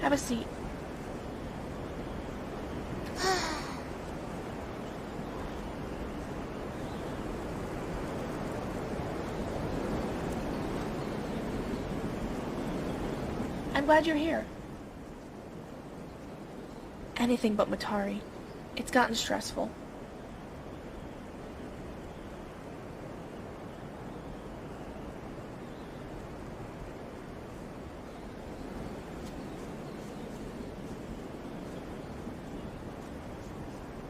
Have a seat. I'm glad you're here. Anything but Matari. It's gotten stressful.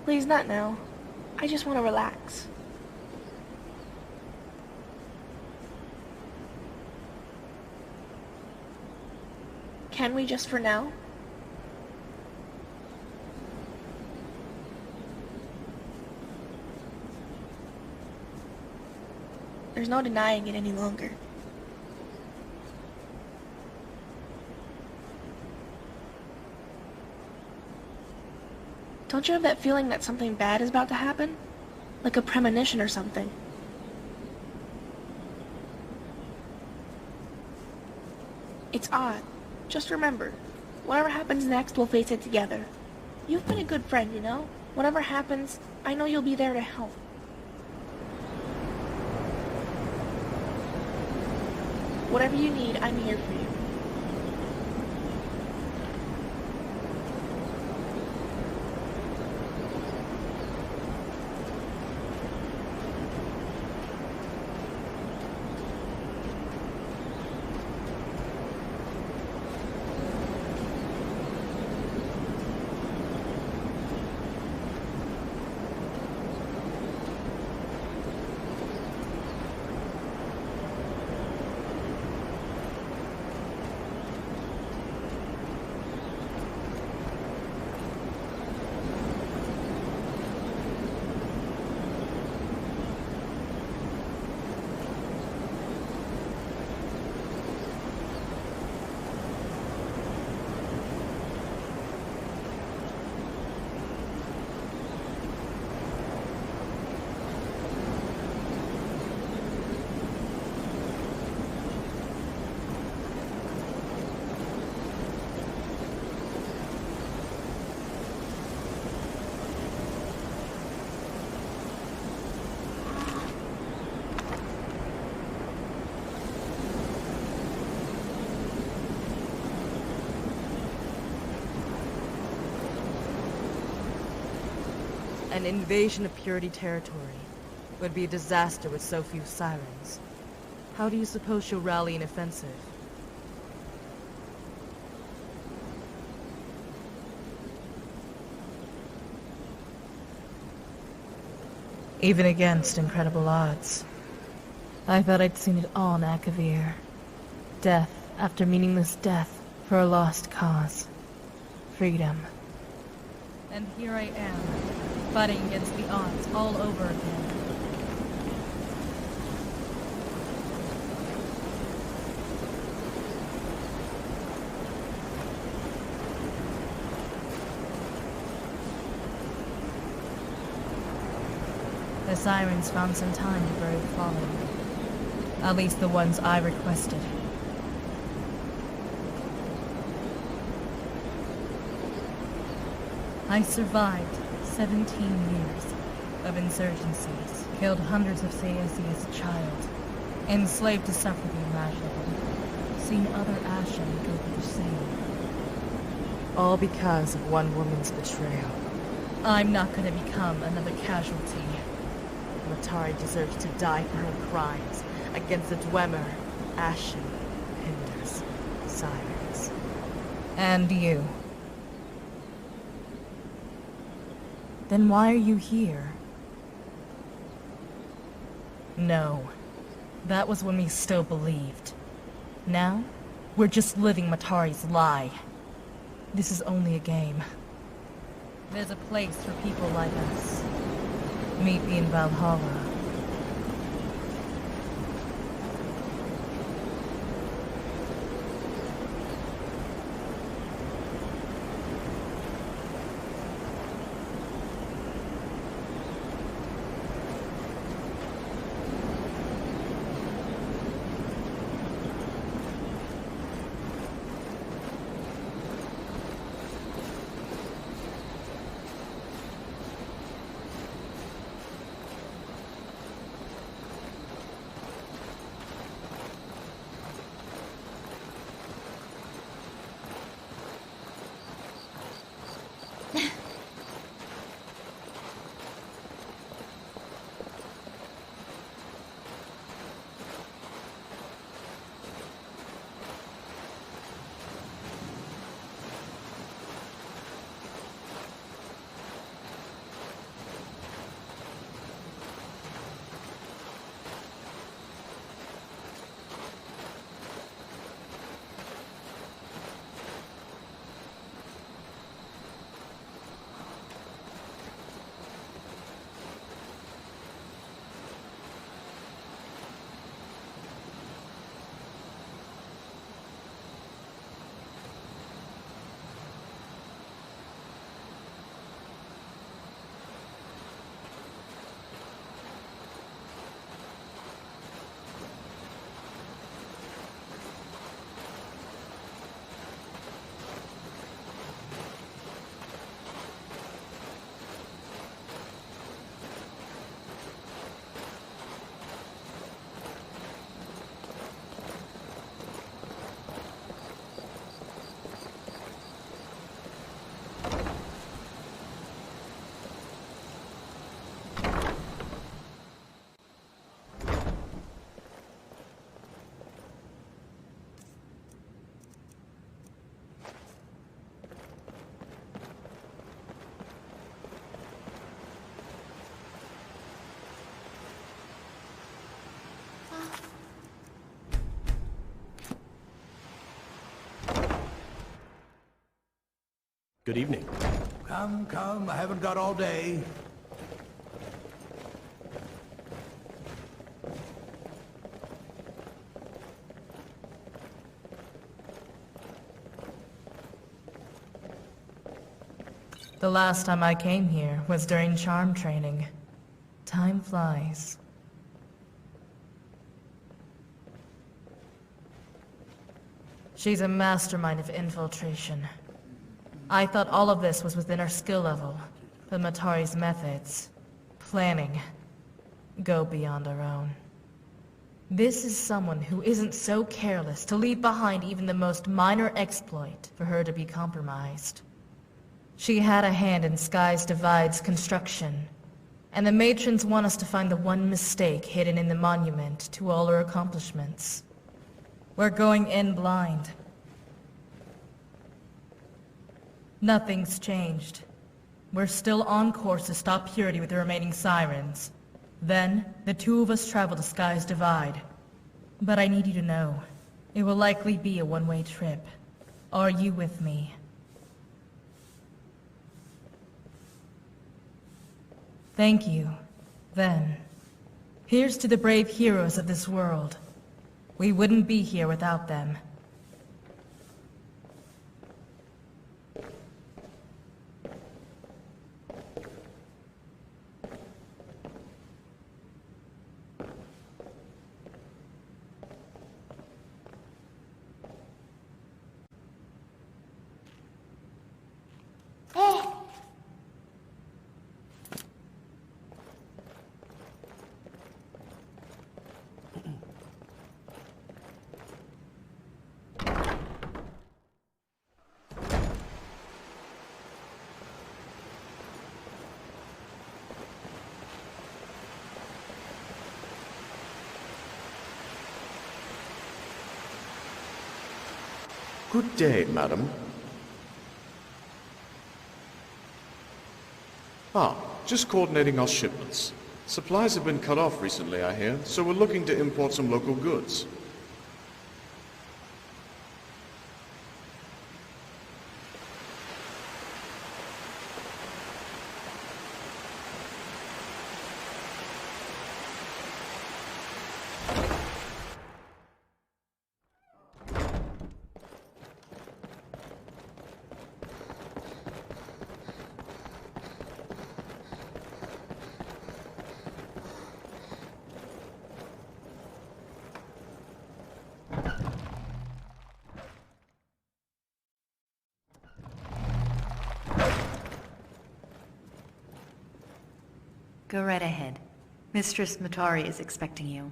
Please, not now. I just want to relax. Can we just for now? There's no denying it any longer. Don't you have that feeling that something bad is about to happen? Like a premonition or something? It's odd. Just remember, whatever happens next, we'll face it together. You've been a good friend, you know? Whatever happens, I know you'll be there to help. Whatever you need, I'm here for you. An invasion of Purity territory would be a disaster with so few sirens. How do you suppose she'll rally an offensive? Even against incredible odds. I thought I'd seen it all in Akavir. Death after meaningless death for a lost cause. Freedom. And here I am, fighting against the odds all over again. The sirens found some time to bury the fallen. At least the ones I requested. I survived 17 years of insurgencies, killed hundreds of Saesi as a child, enslaved to suffer the imaginable, seen other Ashen go through the same. All because of one woman's betrayal. I'm not gonna become another casualty. Matari deserves to die for her crimes against the Dwemer, Ashen, Hinders, Sirens. And you. Then why are you here? No. That was when we still believed. Now, we're just living Matari's lie. This is only a game. There's a place for people like us. Meet me in Valhalla. Good evening. Come, come, I haven't got all day. The last time I came here was during charm training. Time flies. She's a mastermind of infiltration. I thought all of this was within her skill level, but Matari's methods, planning, go beyond our own. This is someone who isn't so careless to leave behind even the most minor exploit for her to be compromised. She had a hand in Sky's Divide's construction, and the matrons want us to find the one mistake hidden in the monument to all her accomplishments. We're going in blind. Nothing's changed. We're still on course to stop Purity with the remaining sirens. Then, the two of us travel to Sky's Divide. But I need you to know, it will likely be a one-way trip. Are you with me? Thank you. Then, here's to the brave heroes of this world. We wouldn't be here without them. Good day, madam. Just coordinating our shipments. Supplies have been cut off recently, I hear, so we're looking to import some local goods. Go right ahead. Mistress Matari is expecting you.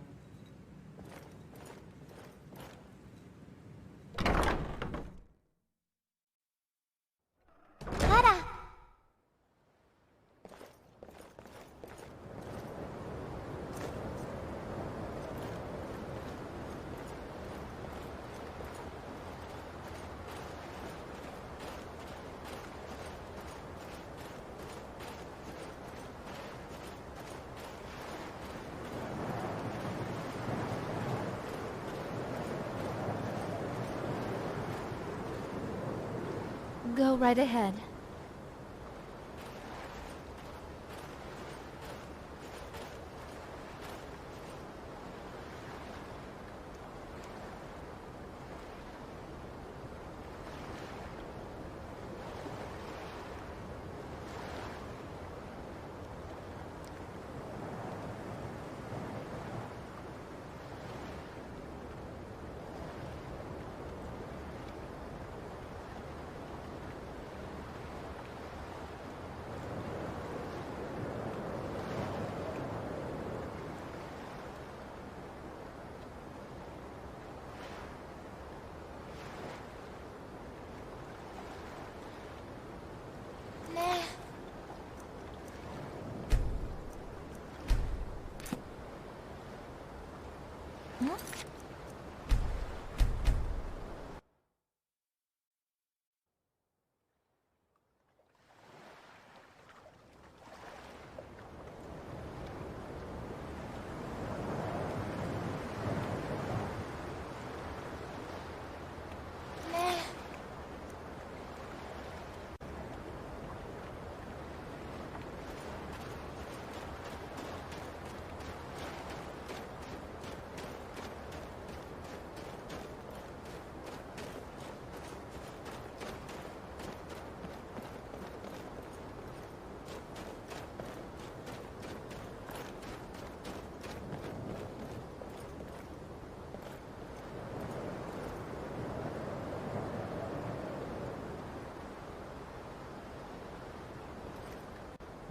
Go right ahead.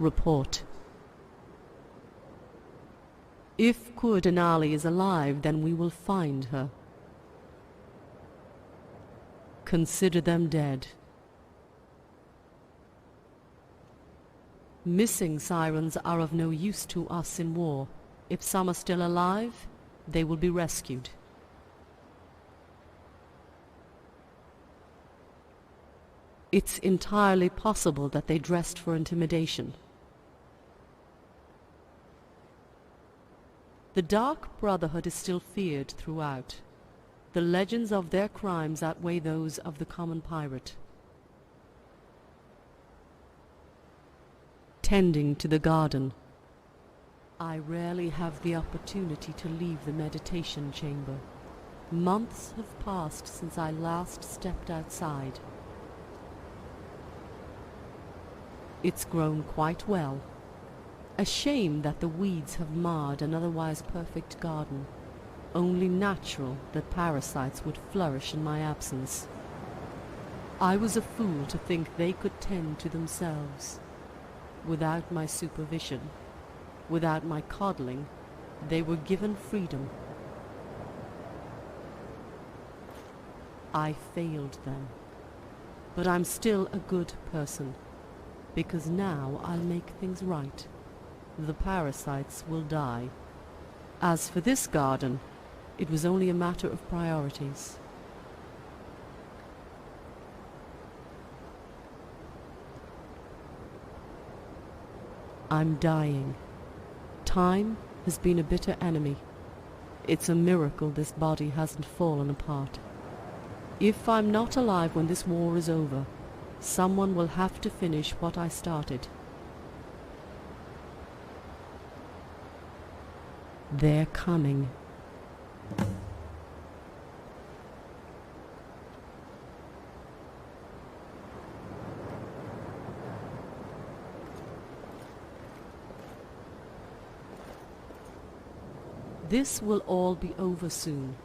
report. If Kur Denali is alive, then we will find her. Consider them dead. Missing sirens are of no use to us in war. If some are still alive, they will be rescued. It's entirely possible that they dressed for intimidation. The Dark Brotherhood is still feared throughout. The legends of their crimes outweigh those of the common pirate. Tending to the garden. I rarely have the opportunity to leave the meditation chamber. Months have passed since I last stepped outside. It's grown quite well. A shame that the weeds have marred an otherwise perfect garden. Only natural that parasites would flourish in my absence. I was a fool to think they could tend to themselves. Without my supervision, without my coddling, they were given freedom. I failed them. But I'm still a good person, because now I'll make things right. The parasites will die. As for this garden, it was only a matter of priorities. I'm dying. Time has been a bitter enemy. It's a miracle this body hasn't fallen apart. If I'm not alive when this war is over, someone will have to finish what I started. They're coming. This will all be over soon.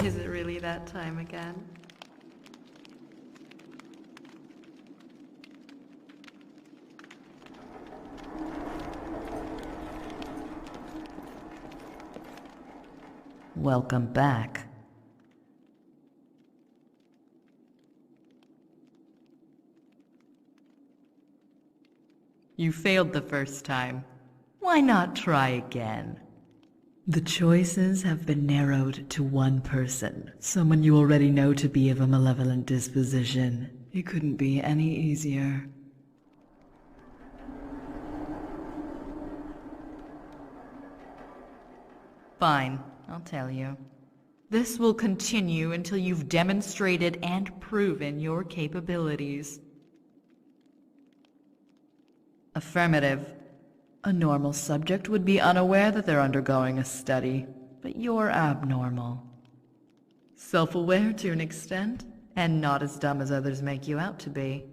Is it really that time again? Welcome back. You failed the first time. Why not try again? The choices have been narrowed to one person, someone you already know to be of a malevolent disposition. It couldn't be any easier. Fine, I'll tell you. This will continue until you've demonstrated and proven your capabilities. Affirmative. A normal subject would be unaware that they're undergoing a study, but you're abnormal. Self-aware to an extent, and not as dumb as others make you out to be.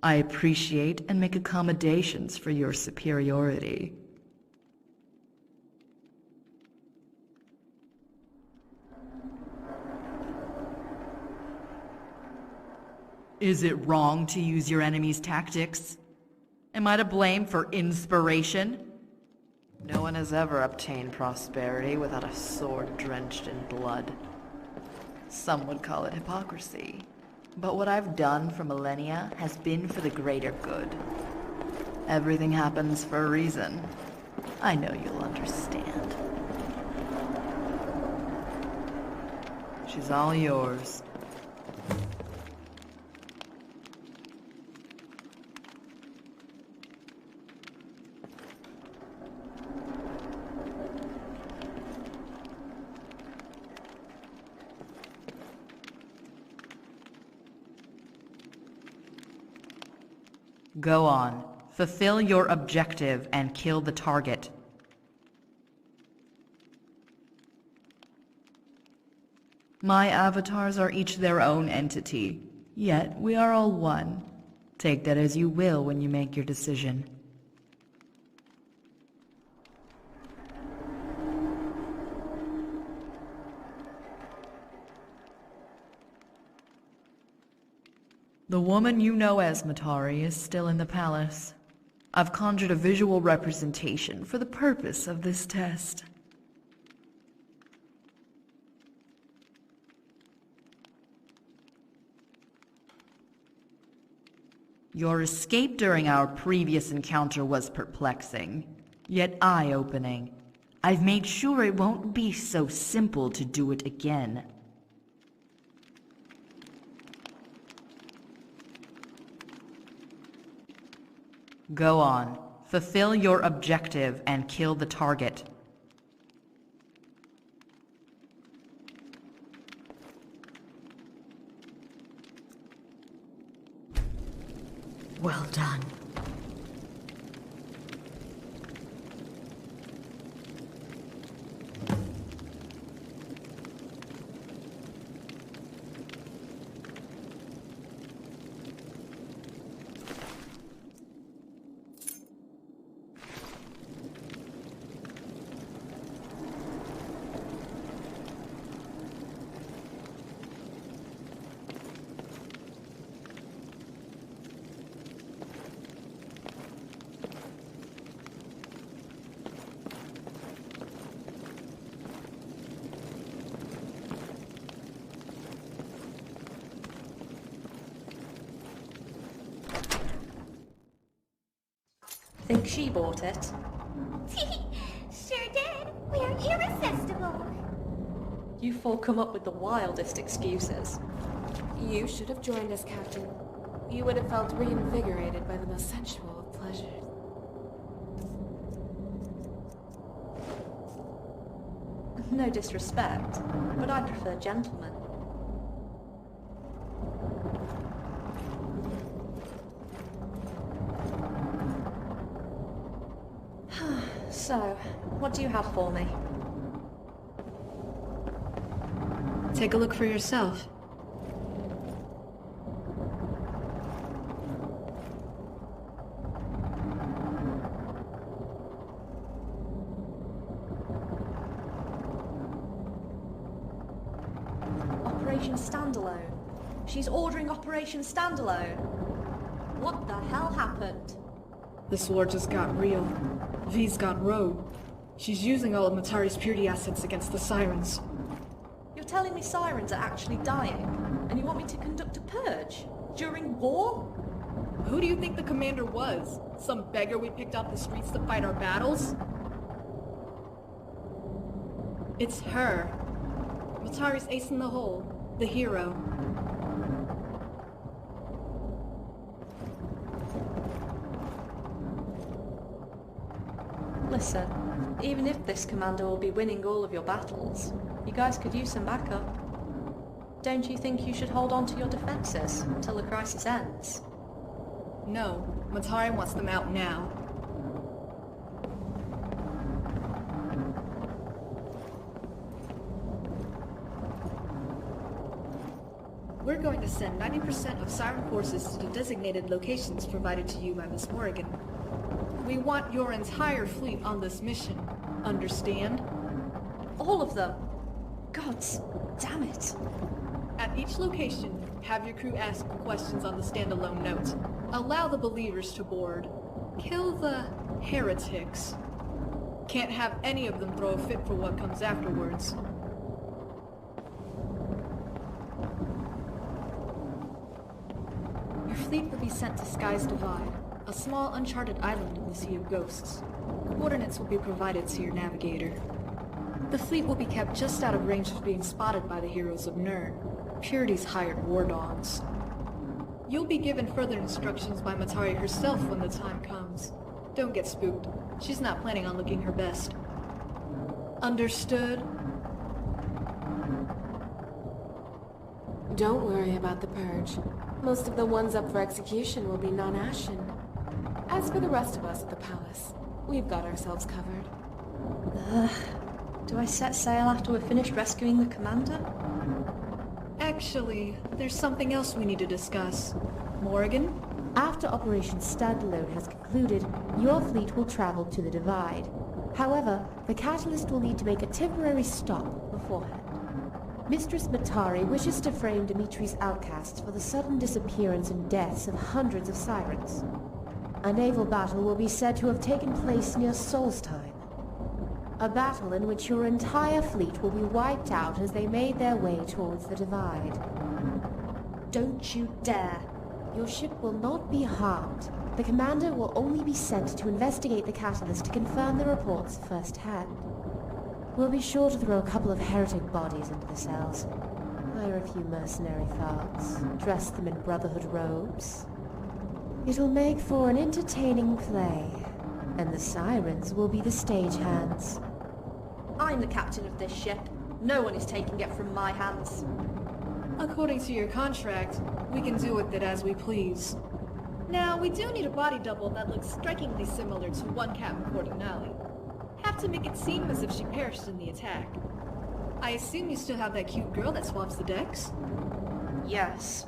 I appreciate and make accommodations for your superiority. Is it wrong to use your enemy's tactics? Am I to blame for inspiration? No one has ever obtained prosperity without a sword drenched in blood. Some would call it hypocrisy. But what I've done for millennia has been for the greater good. Everything happens for a reason. I know you'll understand. She's all yours. Go on. Fulfill your objective and kill the target. My avatars are each their own entity, yet we are all one. Take that as you will when you make your decision. The woman you know as Matari is still in the palace. I've conjured a visual representation for the purpose of this test. Your escape during our previous encounter was perplexing, yet eye-opening. I've made sure it won't be so simple to do it again. Go on. Fulfill your objective and kill the target. Well done. Think she bought it? Sure did. We're irresistible. You four come up with the wildest excuses. You should have joined us, Captain. You would have felt reinvigorated by the most sensual of pleasures. No disrespect, but I prefer gentlemen. So, what do you have for me? Take a look for yourself. Operation Standalone. She's ordering Operation Standalone. What the hell happened? This war just got real. V's gone rogue. She's using all of Matari's purity assets against the Sirens. You're telling me Sirens are actually dying, and you want me to conduct a purge? During war? Who do you think the commander was? Some beggar we picked off the streets to fight our battles? It's her. Matari's ace in the hole. The hero. Listen, even if this commander will be winning all of your battles, you guys could use some backup. Don't you think you should hold on to your defenses until the crisis ends? No, Matari wants them out now. We're going to send 90% of Siren forces to the designated locations provided to you by Miss Morrigan. We want your entire fleet on this mission. Understand? All of them? Gods, damn it. At each location, have your crew ask questions on the standalone note. Allow the believers to board. Kill the heretics. Can't have any of them throw a fit for what comes afterwards. Your fleet will be sent to Sky's Divide, a small uncharted island in the Sea of Ghosts. Coordinates will be provided to your navigator. The fleet will be kept just out of range of being spotted by the heroes of Nern, Purity's hired war dogs. You'll be given further instructions by Matari herself when the time comes. Don't get spooked. She's not planning on looking her best. Understood? Don't worry about the purge. Most of the ones up for execution will be non-Ashen. As for the rest of us at the palace, we've got ourselves covered. Do I set sail after we're finished rescuing the commander? Actually, there's something else we need to discuss. Morrigan? After Operation Standalone has concluded, your fleet will travel to the Divide. However, the Catalyst will need to make a temporary stop beforehand. Mistress Matari wishes to frame Dimitri's outcasts for the sudden disappearance and deaths of hundreds of Sirens. A naval battle will be said to have taken place near Solstheim. A battle in which your entire fleet will be wiped out as they made their way towards the Divide. Don't you dare! Your ship will not be harmed. The commander will only be sent to investigate the catalyst to confirm the reports firsthand. We'll be sure to throw a couple of heretic bodies into the cells. Hire a few mercenary thugs, dress them in Brotherhood robes. It'll make for an entertaining play, and the Sirens will be the stagehands. I'm the captain of this ship. No one is taking it from my hands. According to your contract, we can do with it as we please. Now, we do need a body double that looks strikingly similar to one Captain Cordonali. Have to make it seem as if she perished in the attack. I assume you still have that cute girl that swaps the decks? Yes.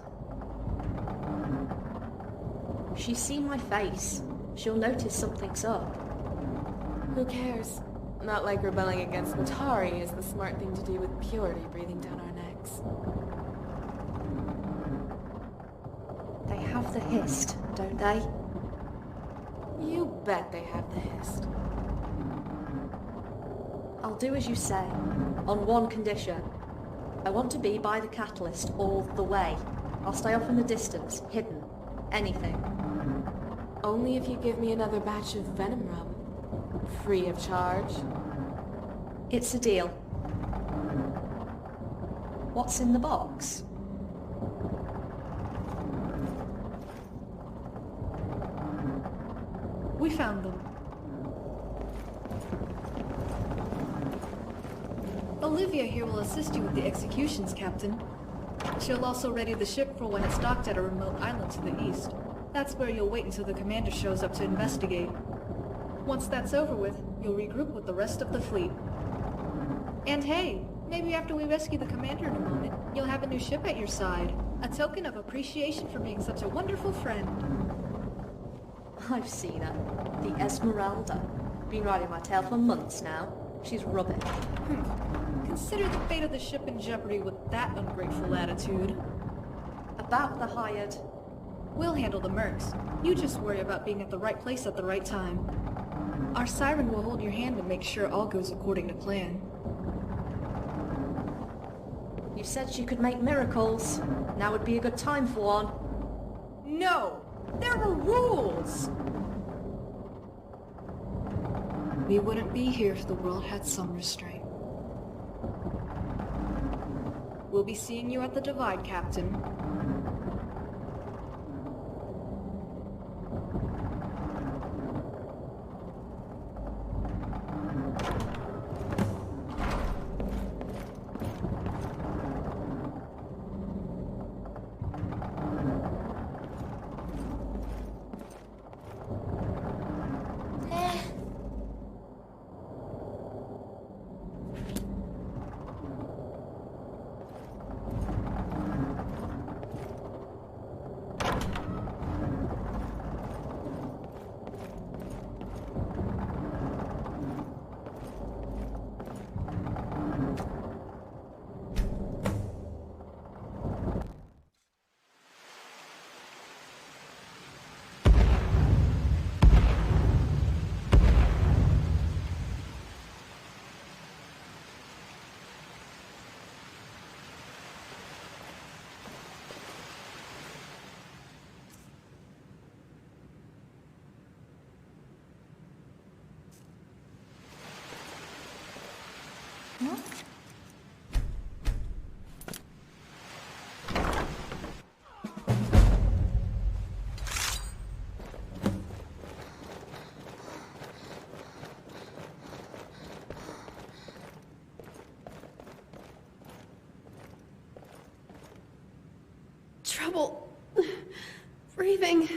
She's seen my face. She'll notice something's up. Who cares? Not like rebelling against Matari is the smart thing to do with purity breathing down our necks. They have the hist, don't they? You bet they have the hist. I'll do as you say, on one condition. I want to be by the catalyst all the way. I'll stay off in the distance, hidden. Anything. Only if you give me another batch of venom rum. Free of charge. It's a deal. What's in the box? We found them. Olivia here will assist you with the executions, Captain. She'll also ready the ship for when it's docked at a remote island to the east. That's where you'll wait until the commander shows up to investigate. Once that's over with, you'll regroup with the rest of the fleet. And hey, maybe after we rescue the commander in a moment, you'll have a new ship at your side. A token of appreciation for being such a wonderful friend. I've seen her. The Esmeralda. Been riding my tail for months now. She's rubbish. consider the fate of the ship in jeopardy with that ungrateful attitude. About the hired. We'll handle the mercs. You just worry about being at the right place at the right time. Our siren will hold your hand to make sure all goes according to plan. You said she could make miracles. Now would be a good time for one. No! There were rules! We wouldn't be here if the world had some restraint. We'll be seeing you at the Divide, Captain. Trouble breathing.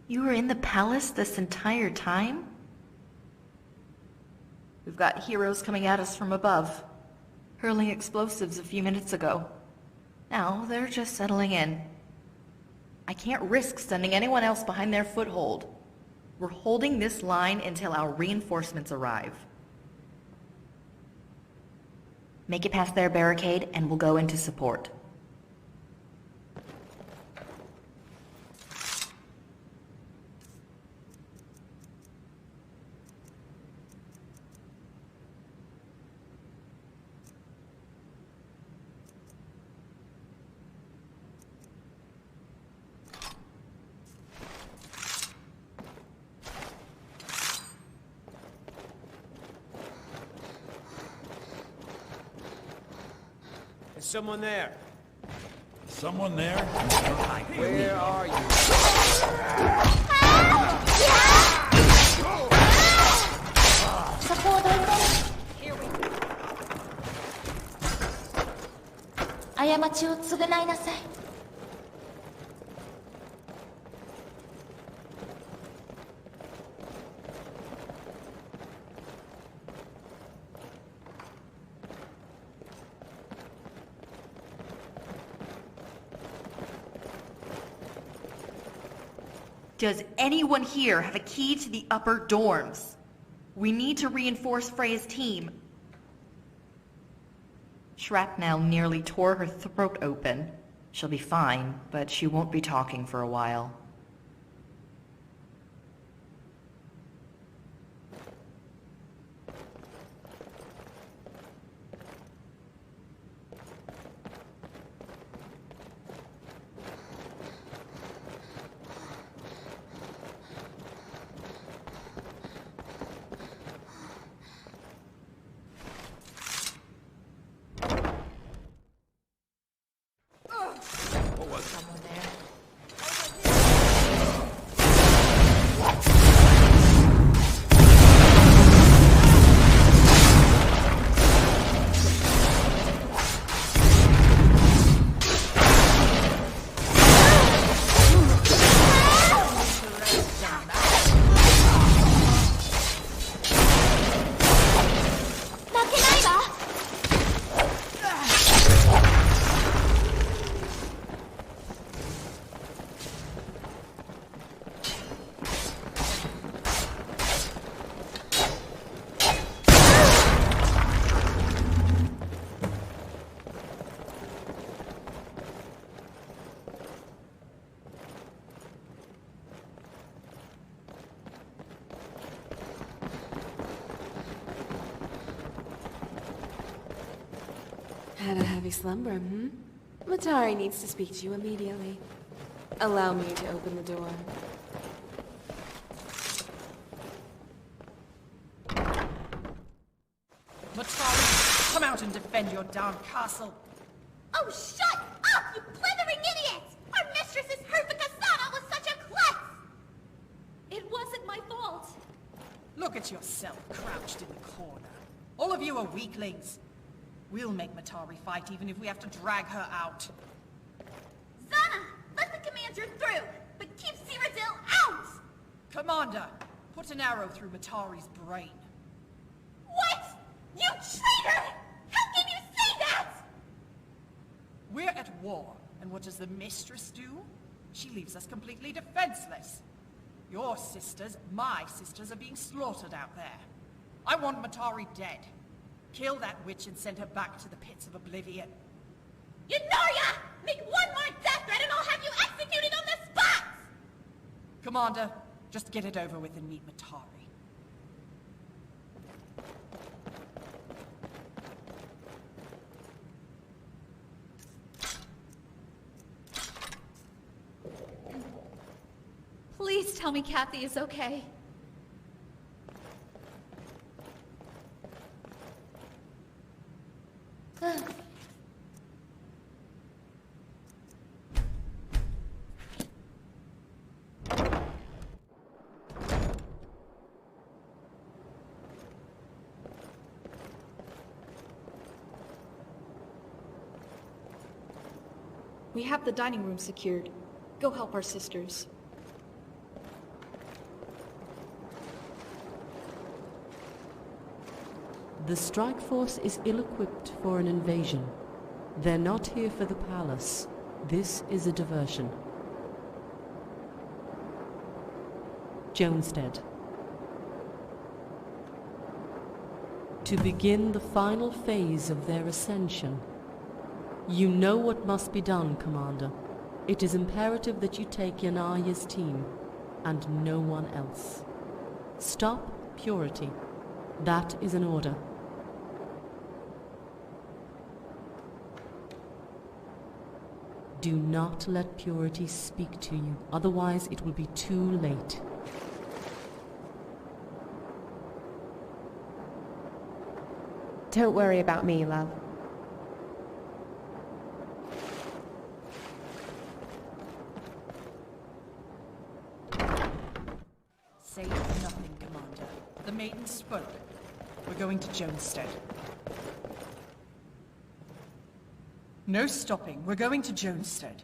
You were in the palace this entire time? We've got heroes coming at us from above, hurling explosives a few minutes ago. Now they're just settling in. I can't risk sending anyone else behind their foothold. We're holding this line until our reinforcements arrive. Make it past their barricade and we'll go into support. Is someone there? Someone there? Where are you? Here we go. 過ちを償いなさい。Does anyone here have a key to the upper dorms? We need to reinforce Freya's team. Shrapnel nearly tore her throat open. She'll be fine, but she won't be talking for a while. Had a heavy slumber, hmm? Matari needs to speak to you immediately. Allow me to open the door. Matari, come out and defend your damn castle. Oh, shut up, you blithering idiots! Our mistress is hurt because Sana was such a klutz! It wasn't my fault. Look at yourself, crouched in the corner. All of you are weaklings. We'll make Matari fight even if we have to drag her out. Sana, let the commander through, but keep Cyrodiil out! Commander, put an arrow through Matari's brain. What? You traitor! How can you say that? We're at war, and what does the mistress do? She leaves us completely defenseless. Your sisters, my sisters, are being slaughtered out there. I want Matari dead. Kill that witch and send her back to the pits of oblivion. Yunoria! Make one more death threat and I'll have you executed on the spot! Commander, just get it over with and meet Matari. Please tell me Kathy is okay. We have the dining room secured. Go help our sisters. The strike force is ill-equipped for an invasion. They're not here for the palace. This is a diversion. Jonestead. To begin the final phase of their ascension. You know what must be done, Commander. It is imperative that you take Yanaya's team, and no one else. Stop Purity. That is an order. Do not let Purity speak to you, otherwise it will be too late. Don't worry about me, love. Say nothing, Commander. The maiden spoke. We're going to Jonestead. No stopping. We're going to Jonestead.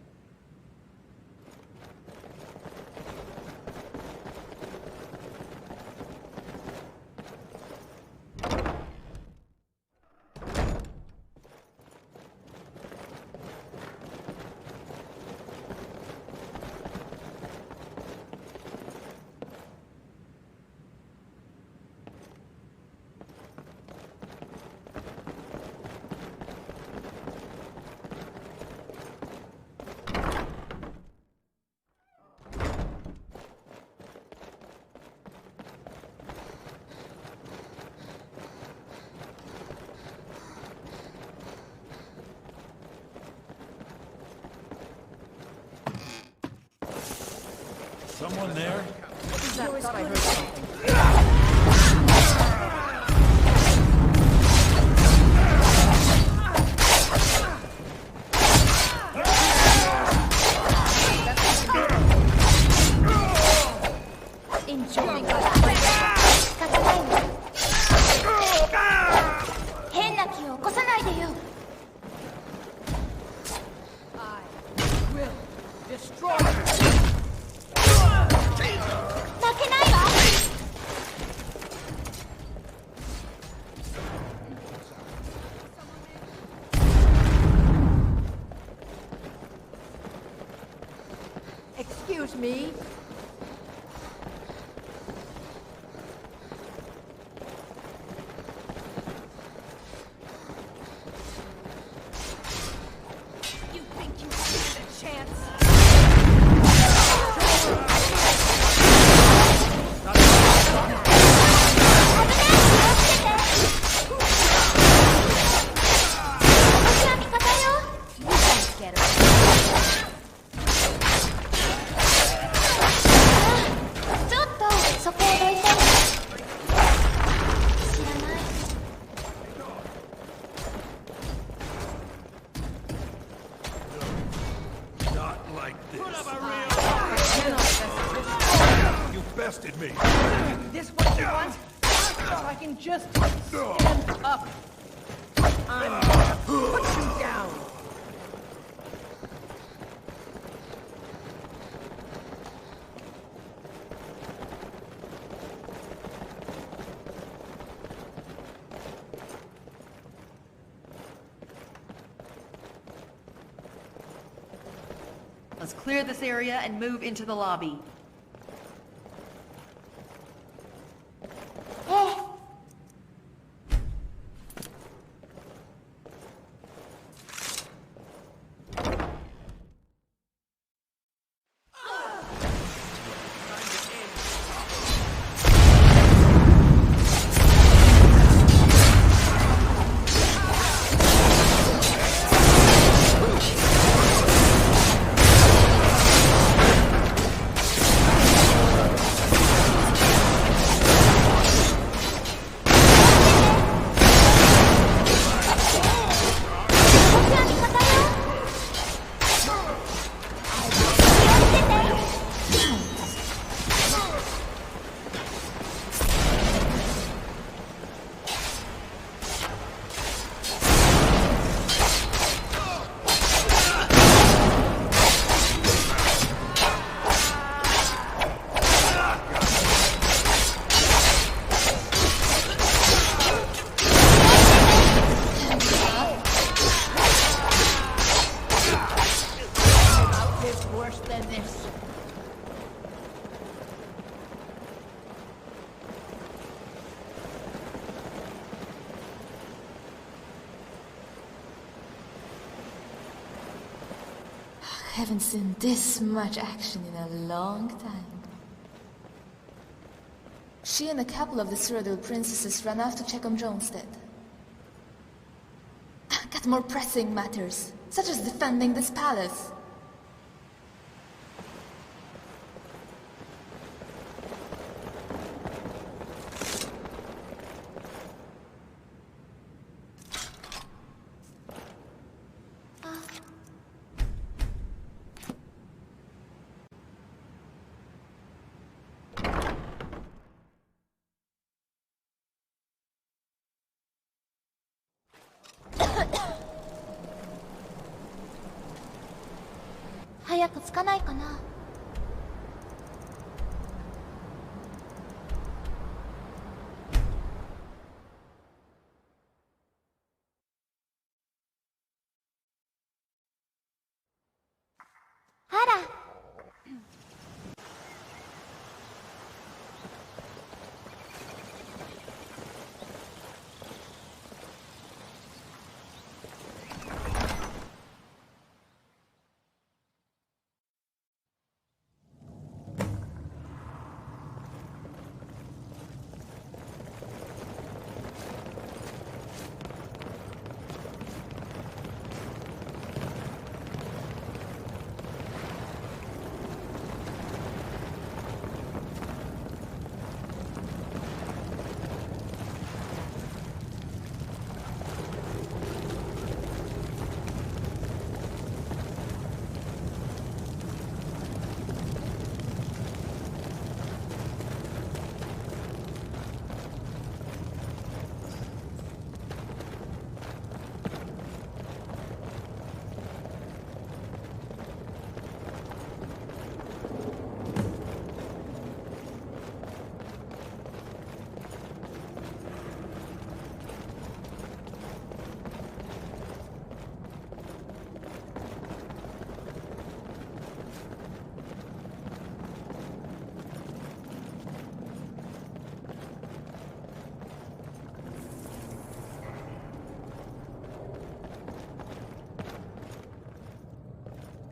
Someone there? I thought I heard something. Excuse me. this what you want? So I can just stand up. I'm gonna put you down. Let's clear this area and move into the lobby. Haven't seen this much action in a long time. She and a couple of the Cyrodiil princesses ran off to check on Jonstead. Got more pressing matters, such as defending this palace.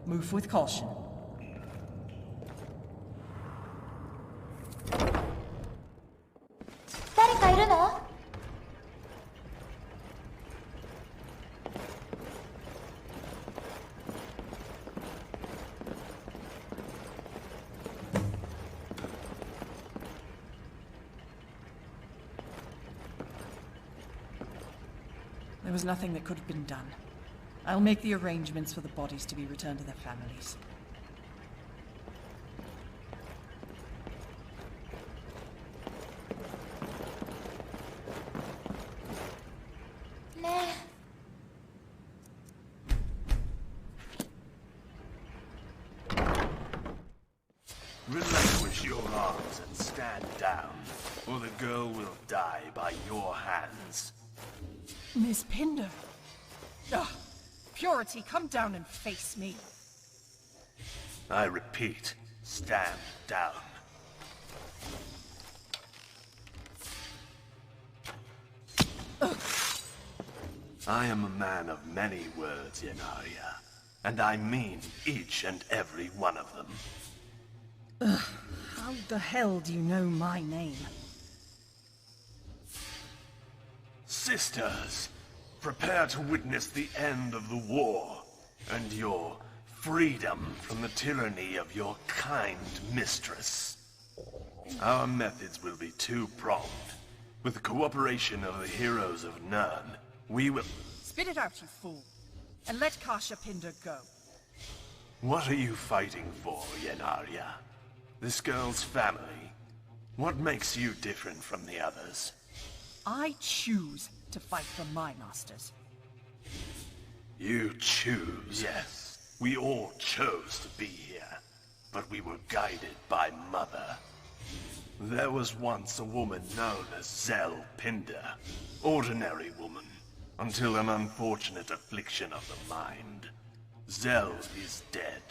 Move with caution. There was nothing that could have been done. I'll make the arrangements for the bodies to be returned to their families. down, or the girl will die by your hands. Miss Pinder. Ugh. Purity, come down and face me. I repeat, stand down. I am a man of many words, Yenaria, and I mean each and every one of them. Ugh. How the hell do you know my name? Sisters, prepare to witness the end of the war, and your freedom from the tyranny of your kind mistress. Our methods will be two-pronged. With the cooperation of the heroes of Nern, we will... Spit it out, you fool, and let Kasha Pinder go. What are you fighting for, Yenaria? This girl's family? What makes you different from the others? I choose to fight for my masters. You choose? Yes. We all chose to be here, but we were guided by Mother. There was once a woman known as Zell Pinder. Ordinary woman, until an unfortunate affliction of the mind. Zell is dead,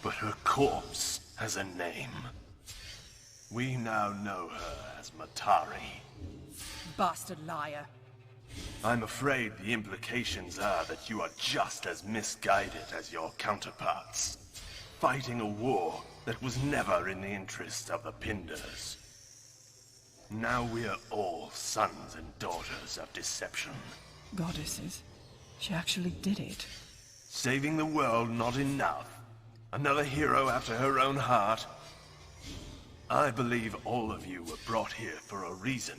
but her corpse has a name. We now know her as Matari. Bastard liar. I'm afraid the implications are that you are just as misguided as your counterparts, fighting a war that was never in the interest of the Pinders. Now we are all sons and daughters of deception. Goddesses. She actually did it. Saving the world not enough? Another hero after her own heart? I believe all of you were brought here for a reason,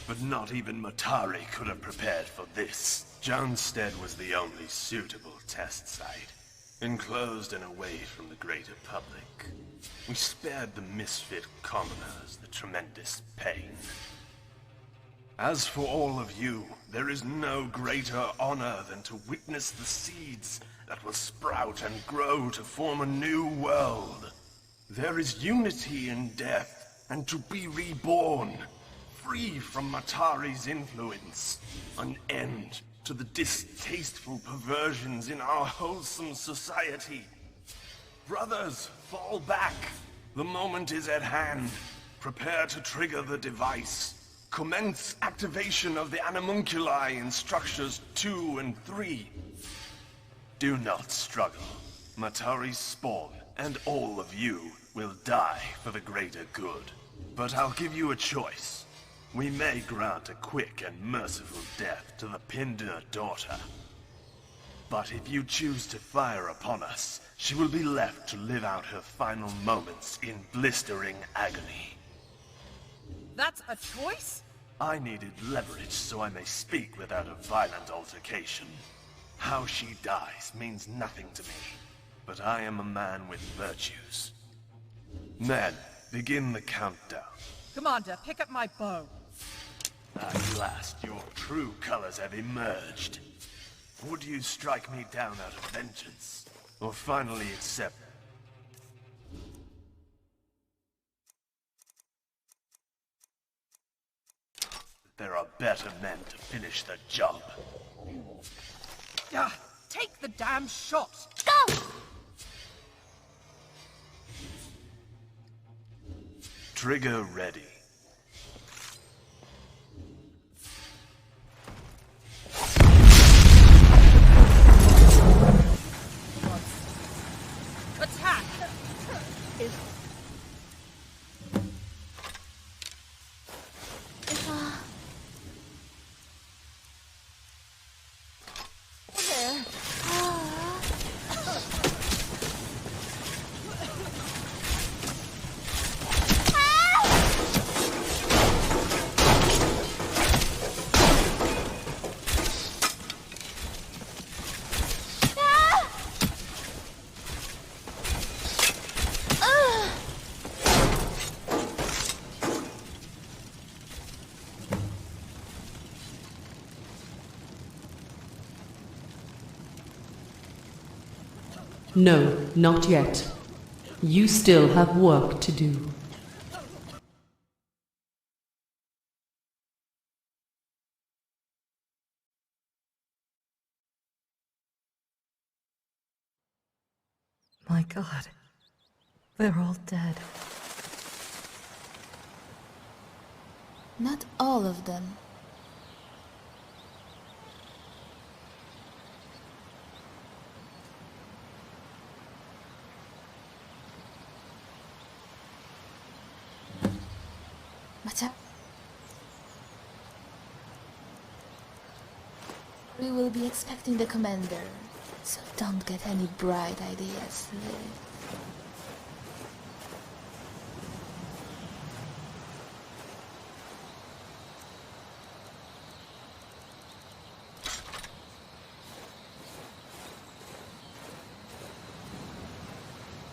but not even Matari could have prepared for this. Johnstead was the only suitable test site, enclosed and away from the greater public. We spared the misfit commoners the tremendous pain. As for all of you, there is no greater honor than to witness the seeds that will sprout and grow to form a new world. There is unity in death, and to be reborn, free from Matari's influence, an end to the distasteful perversions in our wholesome society. Brothers, fall back. The moment is at hand. Prepare to trigger the device. Commence activation of the animunculi in structures 2 and 3. Do not struggle. Matari's spawn, and all of you, will die for the greater good. But I'll give you a choice. We may grant a quick and merciful death to the Pinder daughter. But if you choose to fire upon us, she will be left to live out her final moments in blistering agony. That's a choice? I needed leverage so I may speak without a violent altercation. How she dies means nothing to me, but I am a man with virtues. Men, begin the countdown. Commander, pick up my bow. At last, your true colors have emerged. Would you strike me down out of vengeance, or finally accept? There are better men to finish the job. Take the damn shot! Go! Trigger ready. Attack! No, not yet. You still have work to do. my god. They're all dead. Not all of them. We will be expecting the commander, so don't get any bright ideas.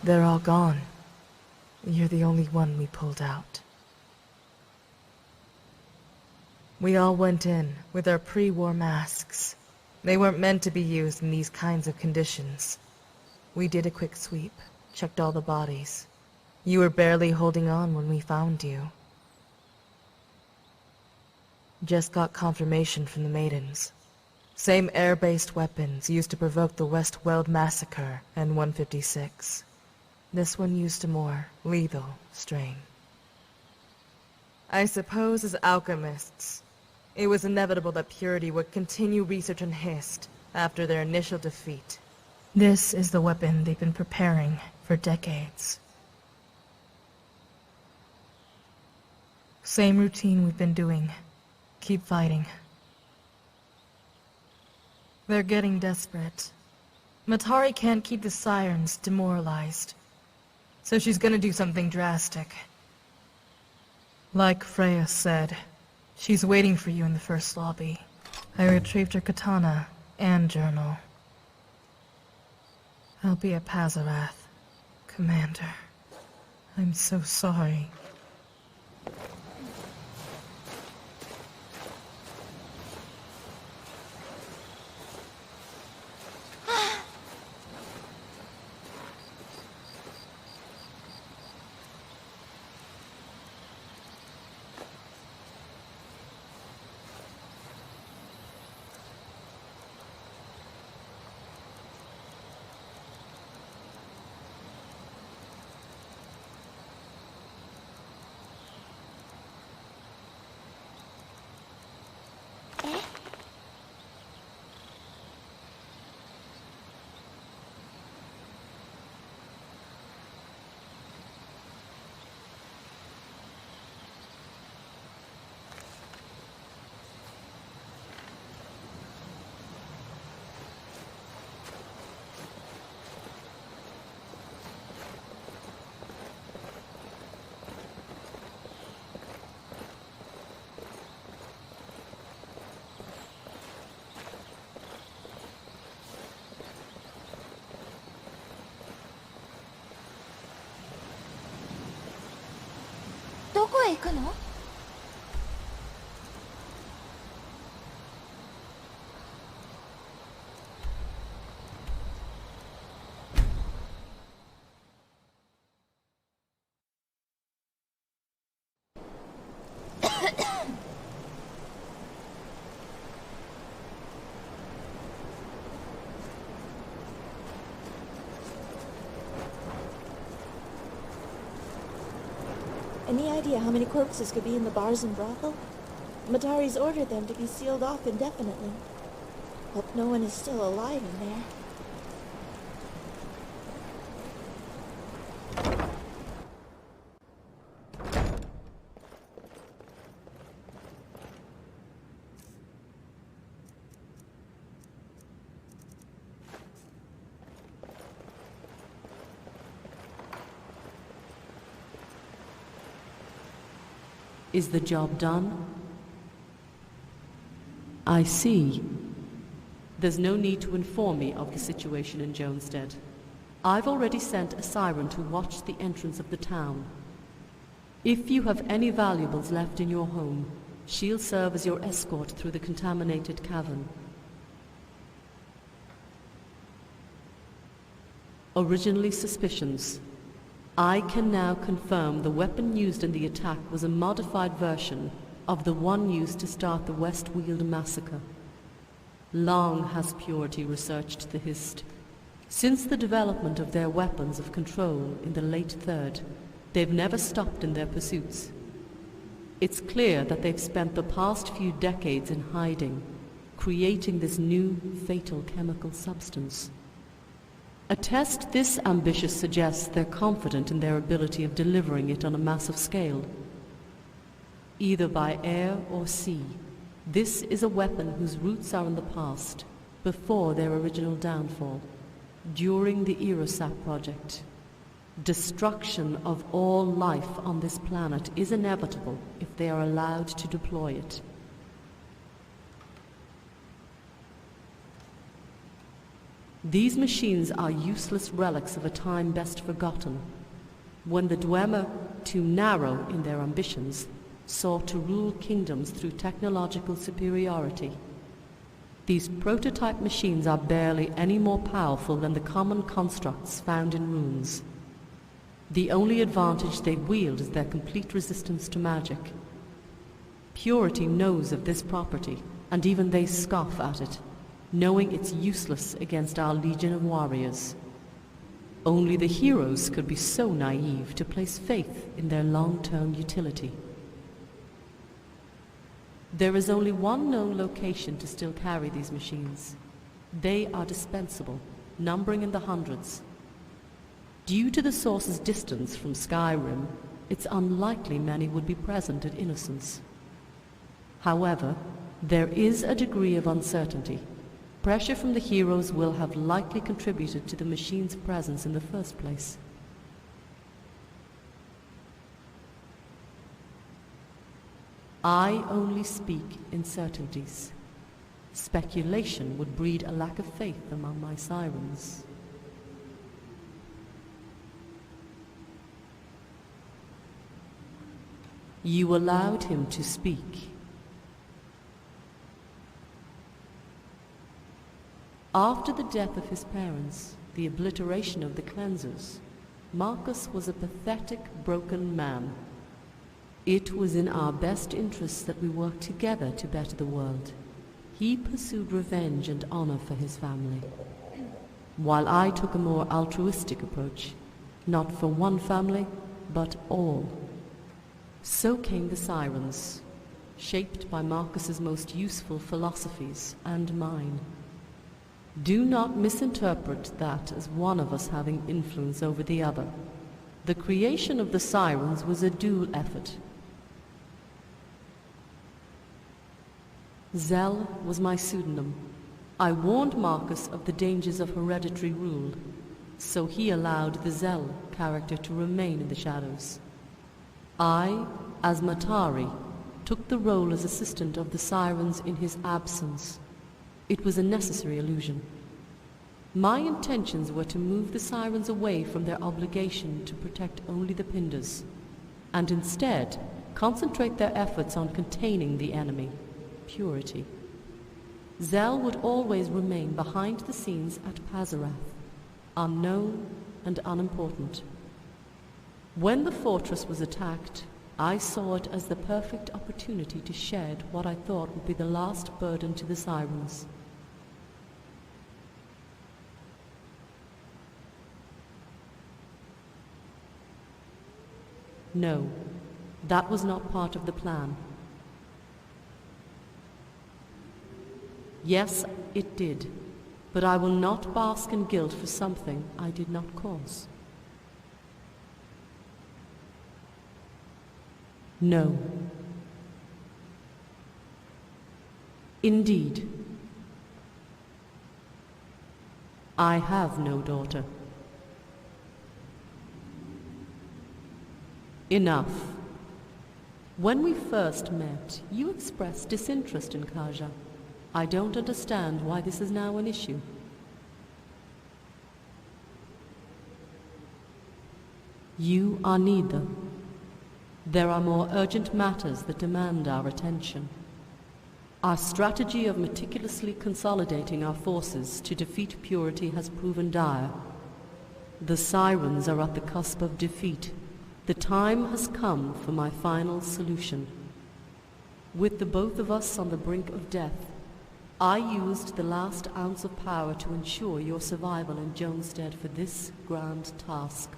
They're all gone. You're the only one we pulled out. We all went in with our pre-war masks. They weren't meant to be used in these kinds of conditions. We did a quick sweep, checked all the bodies. You were barely holding on when we found you. Just got confirmation from the Maidens. Same air-based weapons used to provoke the West Weld massacre and 156. This one used a more lethal strain. I suppose as alchemists, it was inevitable that Purity would continue research on Hist after their initial defeat. This is the weapon they've been preparing for decades. Same routine we've been doing. Keep fighting. They're getting desperate. Matari can't keep the Sirens demoralized, so she's gonna do something drastic. Like Freya said, she's waiting for you in the first lobby. I retrieved her katana and journal. I'll be at Pazarath, Commander. I'm so sorry. Any idea how many corpses could be in the bars and brothel? Matari's ordered them to be sealed off indefinitely. Hope no one is still alive in there. Is the job done? I see. There's no need to inform me of the situation in Jonestead. I've already sent a siren to watch the entrance of the town. If you have any valuables left in your home, she'll serve as your escort through the contaminated cavern. Originally suspicions. I can now confirm the weapon used in the attack was a modified version of the one used to start the Westweald massacre. Long has Purity researched the Hist. Since the development of their weapons of control in the late Third, they've never stopped in their pursuits. It's clear that they've spent the past few decades in hiding, creating this new, fatal chemical substance. A test this ambitious suggests they're confident in their ability of delivering it on a massive scale. Either by air or sea, this is a weapon whose roots are in the past, before their original downfall, during the Erosap project. Destruction of all life on this planet is inevitable if they are allowed to deploy it. These machines are useless relics of a time best forgotten, when the Dwemer, too narrow in their ambitions, sought to rule kingdoms through technological superiority. These prototype machines are barely any more powerful than the common constructs found in ruins. The only advantage they wield is their complete resistance to magic. Purity knows of this property, and even they scoff at it, knowing it's useless against our legion of warriors. Only the heroes could be so naive to place faith in their long-term utility. There is only one known location to still carry these machines. They are dispensable, numbering in the hundreds. Due to the source's distance from Skyrim, it's unlikely many would be present at Innocence. However, there is a degree of uncertainty. Pressure from the heroes will have likely contributed to the machine's presence in the first place. I only speak in certainties. Speculation would breed a lack of faith among my sirens. You allowed him to speak. After the death of his parents, the obliteration of the cleansers, Marcus was a pathetic, broken man. It was in our best interests that we worked together to better the world. He pursued revenge and honor for his family, while I took a more altruistic approach, not for one family, but all. So came the Sirens, shaped by Marcus's most useful philosophies and mine. Do not misinterpret that as one of us having influence over the other. The creation of the Sirens was a dual effort. Zell was my pseudonym. I warned Marcus of the dangers of hereditary rule, so he allowed the Zell character to remain in the shadows. I, as Matari, took the role as assistant of the Sirens in his absence. It was a necessary illusion. My intentions were to move the Sirens away from their obligation to protect only the Pindars, and instead concentrate their efforts on containing the enemy, Purity. Zell would always remain behind the scenes at Pazarath, unknown and unimportant. When the fortress was attacked, I saw it as the perfect opportunity to shed what I thought would be the last burden to the Sirens. No, that was not part of the plan. Yes, it did, but I will not bask in guilt for something I did not cause. No. Indeed. I have no daughter. Enough. When we first met, you expressed disinterest in Kaja. I don't understand why this is now an issue. You are neither. There are more urgent matters that demand our attention. Our strategy of meticulously consolidating our forces to defeat Purity has proven dire. The Sirens are at the cusp of defeat. The time has come for my final solution. With the both of us on the brink of death, I used the last ounce of power to ensure your survival in Jonestead for this grand task.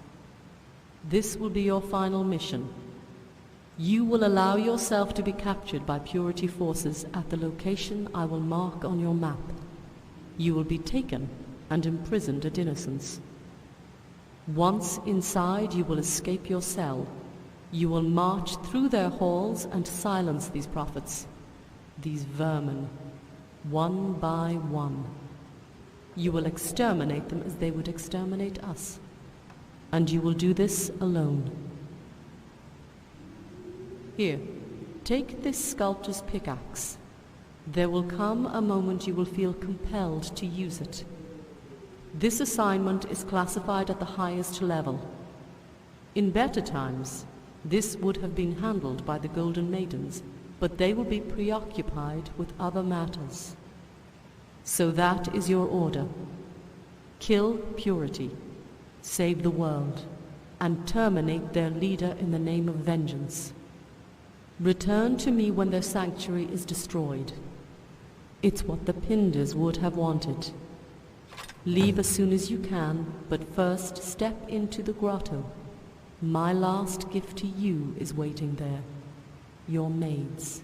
This will be your final mission. You will allow yourself to be captured by Purity forces at the location I will mark on your map. You will be taken and imprisoned at Innocence. Once inside, you will escape your cell. You will march through their halls and silence these prophets, these vermin, one by one. You will exterminate them as they would exterminate us. And you will do this alone. Here, take this sculptor's pickaxe. There will come a moment you will feel compelled to use it. This assignment is classified at the highest level. In better times, this would have been handled by the Golden Maidens, but they will be preoccupied with other matters. So that is your order. Kill Purity, save the world, and terminate their leader in the name of vengeance. Return to me when their sanctuary is destroyed. It's what the Pinders would have wanted. Leave as soon as you can, but first step into the grotto. My last gift to you is waiting there. Your maids.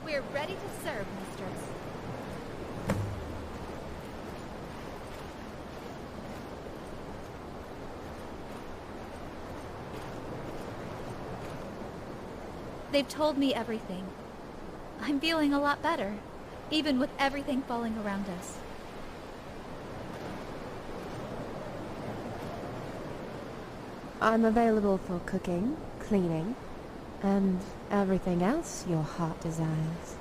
We're ready to serve, mistress. They've told me everything. I'm feeling a lot better, even with everything falling around us. I'm available for cooking, cleaning, and everything else your heart desires.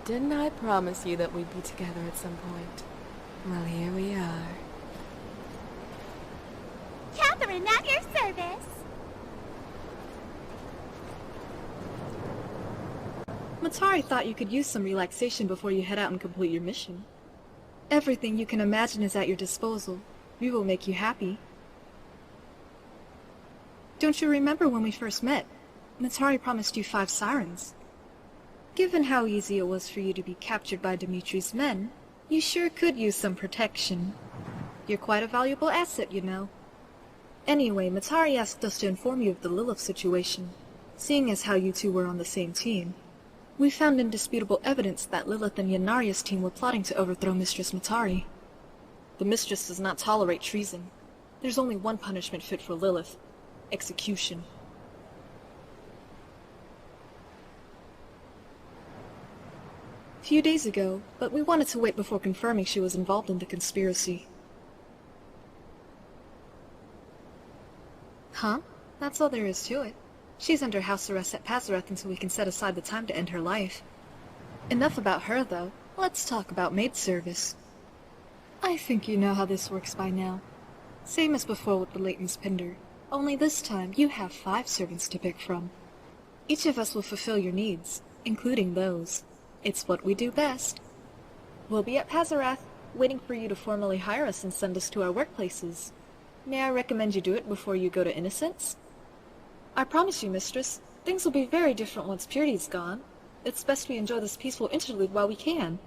Didn't I promise you that we'd be together at some point? Well, here we are. Catherine, at your service. Matari thought you could use some relaxation before you head out and complete your mission. Everything you can imagine is at your disposal. We will make you happy. Don't you remember when we first met? Matari promised you 5 sirens. Given how easy it was for you to be captured by Dimitri's men, you sure could use some protection. You're quite a valuable asset, you know. Anyway, Matari asked us to inform you of the Lilith situation, seeing as how you two were on the same team. We found indisputable evidence that Lilith and Yanaria's team were plotting to overthrow Mistress Matari. The Mistress does not tolerate treason. There's only one punishment fit for Lilith: execution. A few days ago, but we wanted to wait before confirming she was involved in the conspiracy. Huh? That's all there is to it. She's under house arrest at Pazarath until we can set aside the time to end her life. Enough about her, though. Let's talk about maid service. I think you know how this works by now. Same as before with the Leighton's Pinder. Only this time, you have 5 servants to pick from. Each of us will fulfill your needs, including those. It's what we do best. We'll be at Pazarath, waiting for you to formally hire us and send us to our workplaces. May I recommend you do it before you go to Innocence? I promise you, Mistress, things will be very different once Purity's gone. It's best we enjoy this peaceful interlude while we can.